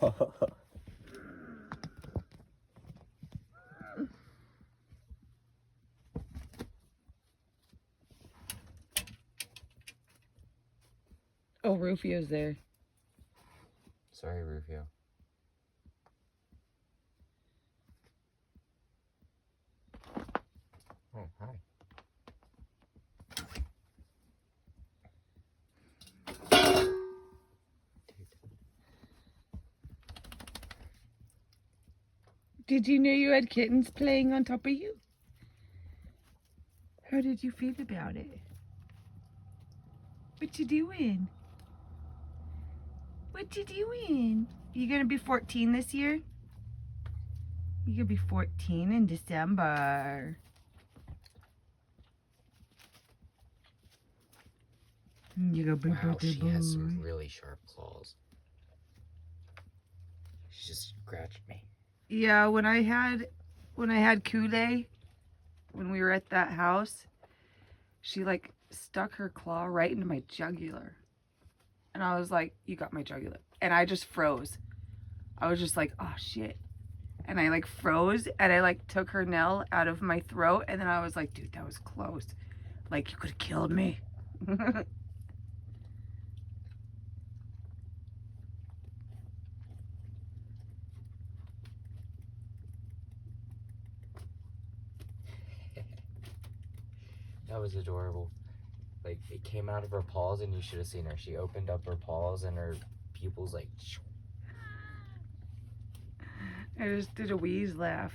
Oh, Rufio's there. Sorry, Rufio. Oh, hi. Did you know you had kittens playing on top of you? How did you feel about it? What you doing? What you doing? You gonna be 14 this year? You're gonna be 14 in December. You go boo Wow, boo boo she boo. has some really sharp claws. She just scratched me. Yeah, when I had Kool-Aid, when we were at that house, she like stuck her claw right into my jugular. And I was like, you got my jugular. And I just froze. I was just like, oh shit. And I like froze and I like took her nail out of my throat. And then I was like, dude, that was close. Like, you could have killed me. That was adorable. Like, it came out of her paws and you should have seen her. She opened up her paws and her pupils like... I just did a wheeze laugh.